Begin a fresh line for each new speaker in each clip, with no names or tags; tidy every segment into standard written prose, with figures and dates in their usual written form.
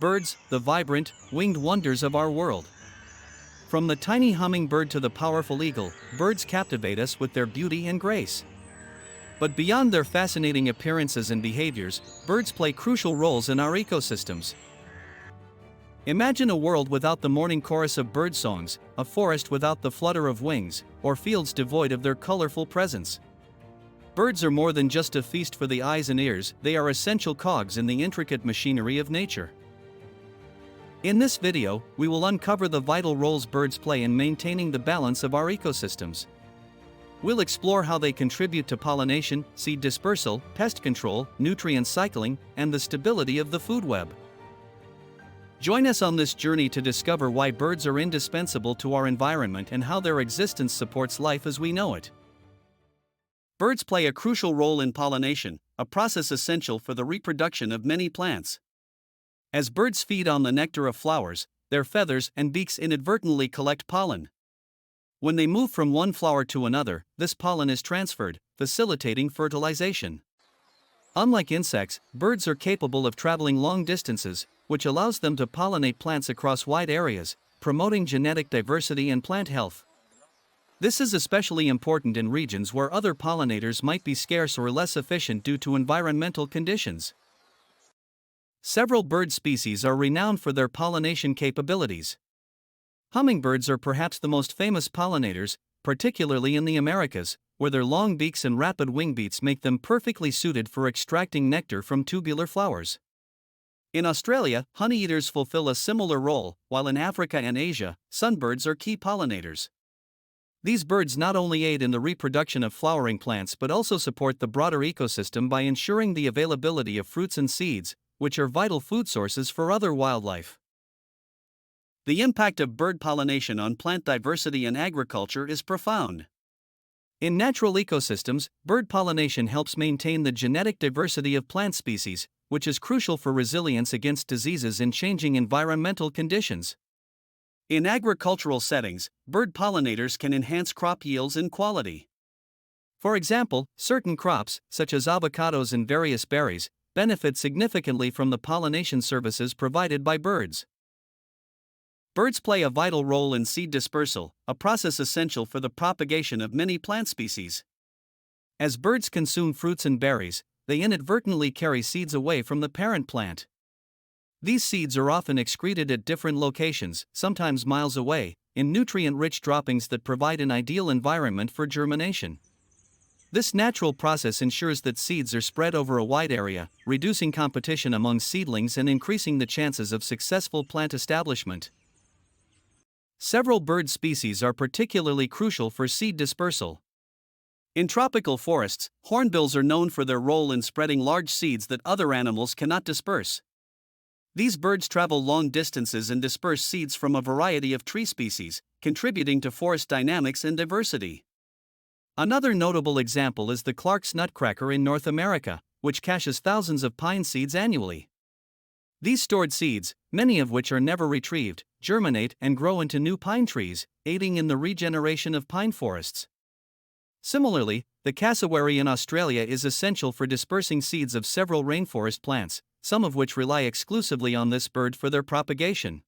Birds, the vibrant, winged wonders of our world. From the tiny hummingbird to the powerful eagle, birds captivate us with their beauty and grace. But beyond their fascinating appearances and behaviors, birds play crucial roles in our ecosystems. Imagine a world without the morning chorus of bird songs, a forest without the flutter of wings, or fields devoid of their colorful presence. Birds are more than just a feast for the eyes and ears, they are essential cogs in the intricate machinery of nature. In this video, we will uncover the vital roles birds play in maintaining the balance of our ecosystems. We'll explore how they contribute to pollination, seed dispersal, pest control, nutrient cycling, and the stability of the food web. Join us on this journey to discover why birds are indispensable to our environment and how their existence supports life as we know it. Birds play a crucial role in pollination, a process essential for the reproduction of many plants. As birds feed on the nectar of flowers, their feathers and beaks inadvertently collect pollen. When they move from one flower to another, this pollen is transferred, facilitating fertilization. Unlike insects, birds are capable of traveling long distances, which allows them to pollinate plants across wide areas, promoting genetic diversity and plant health. This is especially important in regions where other pollinators might be scarce or less efficient due to environmental conditions. Several bird species are renowned for their pollination capabilities. Hummingbirds are perhaps the most famous pollinators, particularly in the Americas, where their long beaks and rapid wing beats make them perfectly suited for extracting nectar from tubular flowers. In Australia, honeyeaters fulfill a similar role, while in Africa and Asia, sunbirds are key pollinators. These birds not only aid in the reproduction of flowering plants but also support the broader ecosystem by ensuring the availability of fruits and seeds, which are vital food sources for other wildlife. The impact of bird pollination on plant diversity and agriculture is profound. In natural ecosystems, bird pollination helps maintain the genetic diversity of plant species, which is crucial for resilience against diseases in changing environmental conditions. In agricultural settings, bird pollinators can enhance crop yields and quality. For example, certain crops, such as avocados and various berries, benefit significantly from the pollination services provided by birds. Birds play a vital role in seed dispersal, a process essential for the propagation of many plant species. As birds consume fruits and berries, they inadvertently carry seeds away from the parent plant. These seeds are often excreted at different locations, sometimes miles away, in nutrient-rich droppings that provide an ideal environment for germination. This natural process ensures that seeds are spread over a wide area, reducing competition among seedlings and increasing the chances of successful plant establishment. Several bird species are particularly crucial for seed dispersal. In tropical forests, hornbills are known for their role in spreading large seeds that other animals cannot disperse. These birds travel long distances and disperse seeds from a variety of tree species, contributing to forest dynamics and diversity. Another notable example is the Clark's nutcracker in North America, which caches thousands of pine seeds annually. These stored seeds, many of which are never retrieved, germinate and grow into new pine trees, aiding in the regeneration of pine forests. Similarly, the cassowary in Australia is essential for dispersing seeds of several rainforest plants, some of which rely exclusively on this bird for their propagation.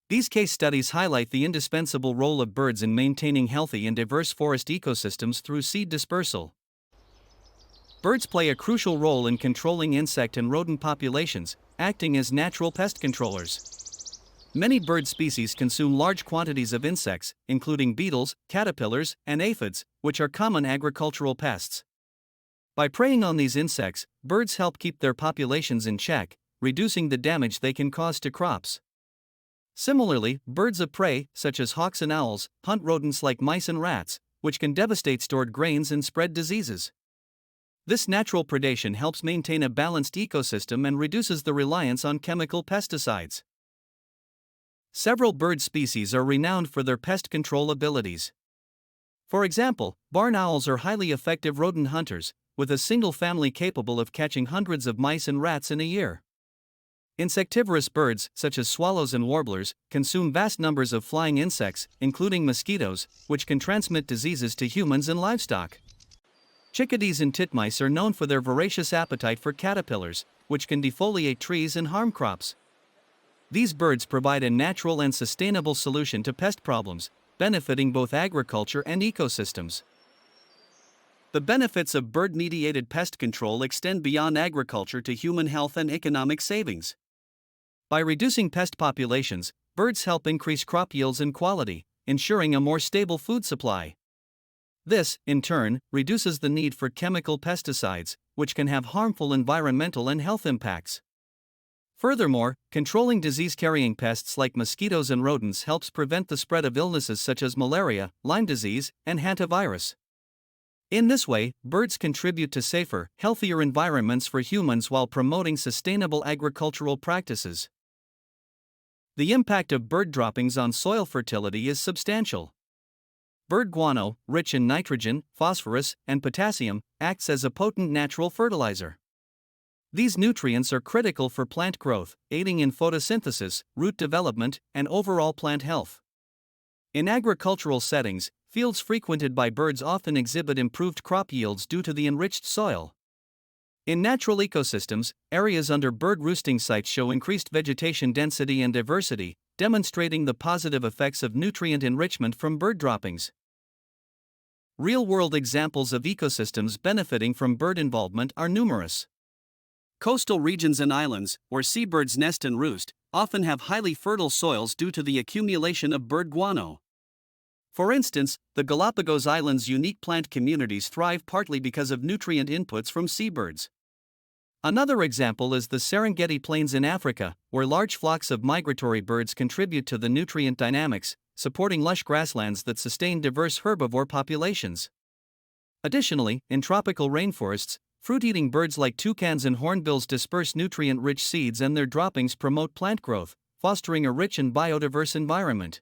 These case studies highlight the indispensable role of birds in maintaining healthy and diverse forest ecosystems through seed dispersal. Birds play a crucial role in controlling insect and rodent populations, acting as natural pest controllers. Many bird species consume large quantities of insects, including beetles, caterpillars, and aphids, which are common agricultural pests. By preying on these insects, birds help keep their populations in check, reducing the damage they can cause to crops. Similarly, birds of prey, such as hawks and owls, hunt rodents like mice and rats, which can devastate stored grains and spread diseases. This natural predation helps maintain a balanced ecosystem and reduces the reliance on chemical pesticides. Several bird species are renowned for their pest control abilities. For example, barn owls are highly effective rodent hunters, with a single family capable of catching hundreds of mice and rats in a year. Insectivorous birds, such as swallows and warblers, consume vast numbers of flying insects, including mosquitoes, which can transmit diseases to humans and livestock. Chickadees and titmice are known for their voracious appetite for caterpillars, which can defoliate trees and harm crops. These birds provide a natural and sustainable solution to pest problems, benefiting both agriculture and ecosystems. The benefits of bird-mediated pest control extend beyond agriculture to human health and economic savings. By reducing pest populations, birds help increase crop yields and quality, ensuring a more stable food supply. This, in turn, reduces the need for chemical pesticides, which can have harmful environmental and health impacts. Furthermore, controlling disease-carrying pests like mosquitoes and rodents helps prevent the spread of illnesses such as malaria, Lyme disease, and hantavirus. In this way, birds contribute to safer, healthier environments for humans while promoting sustainable agricultural practices. The impact of bird droppings on soil fertility is substantial. Bird guano, rich in nitrogen, phosphorus, and potassium, acts as a potent natural fertilizer. These nutrients are critical for plant growth, aiding in photosynthesis, root development, and overall plant health. In agricultural settings, fields frequented by birds often exhibit improved crop yields due to the enriched soil. In natural ecosystems, areas under bird roosting sites show increased vegetation density and diversity, demonstrating the positive effects of nutrient enrichment from bird droppings. Real-world examples of ecosystems benefiting from bird involvement are numerous. Coastal regions and islands, where seabirds nest and roost, often have highly fertile soils due to the accumulation of bird guano. For instance, the Galapagos Islands' unique plant communities thrive partly because of nutrient inputs from seabirds. Another example is the Serengeti Plains in Africa, where large flocks of migratory birds contribute to the nutrient dynamics, supporting lush grasslands that sustain diverse herbivore populations. Additionally, in tropical rainforests, fruit-eating birds like toucans and hornbills disperse nutrient-rich seeds, and their droppings promote plant growth, fostering a rich and biodiverse environment.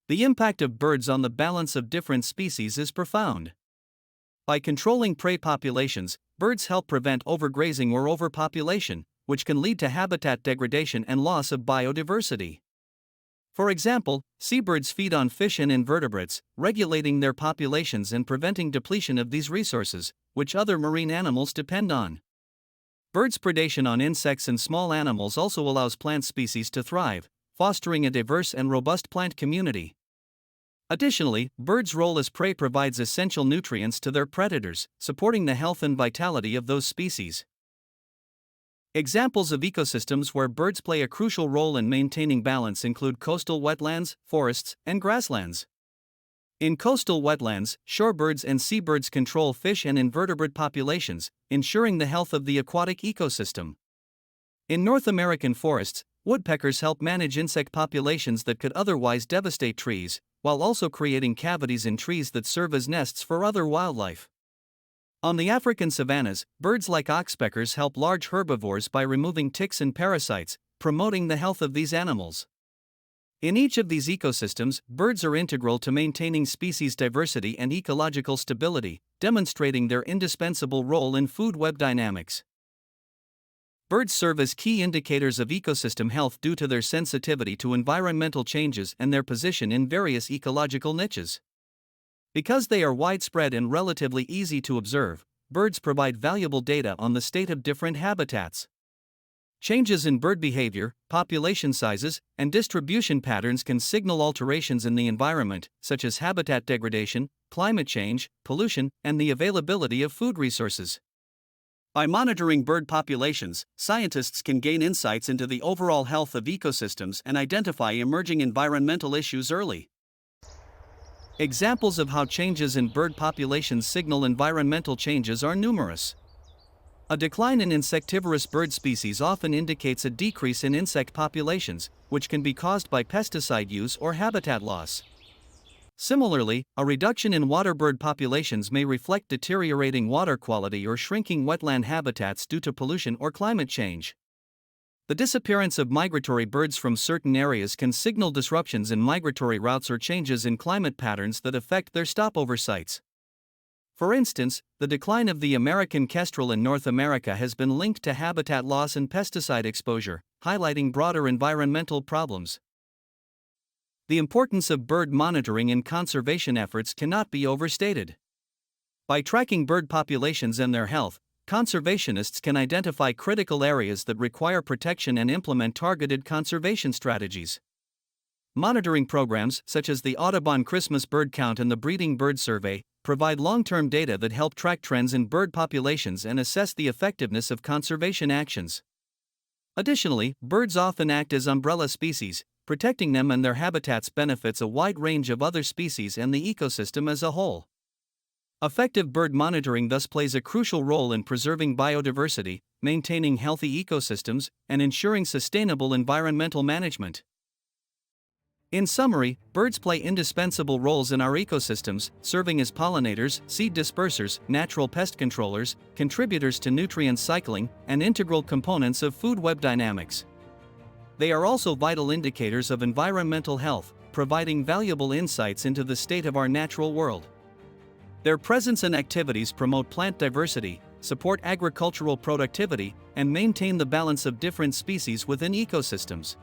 The impact of birds on the balance of different species is profound. By controlling prey populations, birds help prevent overgrazing or overpopulation, which can lead to habitat degradation and loss of biodiversity. For example, seabirds feed on fish and invertebrates, regulating their populations and preventing depletion of these resources, which other marine animals depend on. Birds' predation on insects and small animals also allows plant species to thrive, fostering a diverse and robust plant community. Additionally, birds' role as prey provides essential nutrients to their predators, supporting the health and vitality of those species. Examples of ecosystems where birds play a crucial role in maintaining balance include coastal wetlands, forests, and grasslands. In coastal wetlands, shorebirds and seabirds control fish and invertebrate populations, ensuring the health of the aquatic ecosystem. In North American forests, woodpeckers help manage insect populations that could otherwise devastate trees, while also creating cavities in trees that serve as nests for other wildlife. On the African savannas, birds like oxpeckers help large herbivores by removing ticks and parasites, promoting the health of these animals. In each of these ecosystems, birds are integral to maintaining species diversity and ecological stability, demonstrating their indispensable role in food web dynamics. Birds serve as key indicators of ecosystem health due to their sensitivity to environmental changes and their position in various ecological niches. Because they are widespread and relatively easy to observe, birds provide valuable data on the state of different habitats. Changes in bird behavior, population sizes, and distribution patterns can signal alterations in the environment, such as habitat degradation, climate change, pollution, and the availability of food resources. By monitoring bird populations, scientists can gain insights into the overall health of ecosystems and identify emerging environmental issues early. Examples of how changes in bird populations signal environmental changes are numerous. A decline in insectivorous bird species often indicates a decrease in insect populations, which can be caused by pesticide use or habitat loss. Similarly, a reduction in water bird populations may reflect deteriorating water quality or shrinking wetland habitats due to pollution or climate change. The disappearance of migratory birds from certain areas can signal disruptions in migratory routes or changes in climate patterns that affect their stopover sites. For instance, the decline of the American kestrel in North America has been linked to habitat loss and pesticide exposure, highlighting broader environmental problems. The importance of bird monitoring in conservation efforts cannot be overstated. By tracking bird populations and their health, conservationists can identify critical areas that require protection and implement targeted conservation strategies. Monitoring programs, such as the Audubon Christmas bird count and the Breeding Bird Survey, provide long-term data that help track trends in bird populations and assess the effectiveness of conservation actions. Additionally, birds often act as umbrella species. Protecting them and their habitats benefits a wide range of other species and the ecosystem as a whole. Effective bird monitoring thus plays a crucial role in preserving biodiversity, maintaining healthy ecosystems, and ensuring sustainable environmental management. In summary, birds play indispensable roles in our ecosystems, serving as pollinators, seed dispersers, natural pest controllers, contributors to nutrient cycling, and integral components of food web dynamics. They are also vital indicators of environmental health, providing valuable insights into the state of our natural world. Their presence and activities promote plant diversity, support agricultural productivity, and maintain the balance of different species within ecosystems.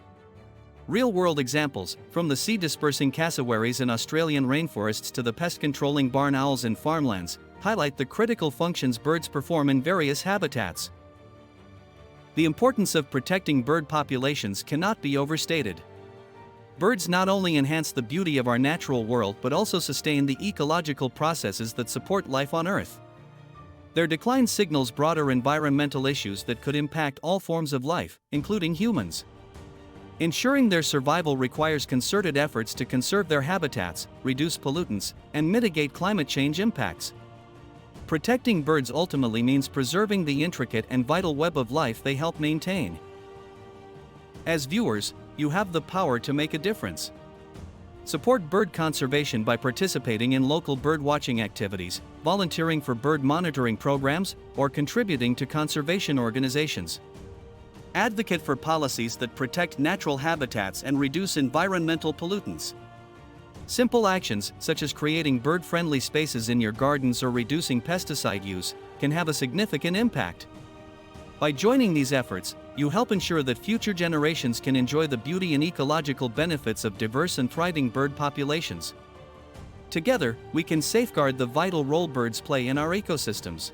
Real-world examples, from the seed-dispersing cassowaries in Australian rainforests to the pest-controlling barn owls in farmlands, highlight the critical functions birds perform in various habitats. The importance of protecting bird populations cannot be overstated. Birds not only enhance the beauty of our natural world but also sustain the ecological processes that support life on Earth. Their decline signals broader environmental issues that could impact all forms of life, including humans. Ensuring their survival requires concerted efforts to conserve their habitats, reduce pollutants, and mitigate climate change impacts. Protecting birds ultimately means preserving the intricate and vital web of life they help maintain. As viewers, you have the power to make a difference. Support bird conservation by participating in local bird watching activities, volunteering for bird monitoring programs, or contributing to conservation organizations. Advocate for policies that protect natural habitats and reduce environmental pollutants. Simple actions, such as creating bird-friendly spaces in your gardens or reducing pesticide use, can have a significant impact. By joining these efforts, you help ensure that future generations can enjoy the beauty and ecological benefits of diverse and thriving bird populations. Together, we can safeguard the vital role birds play in our ecosystems.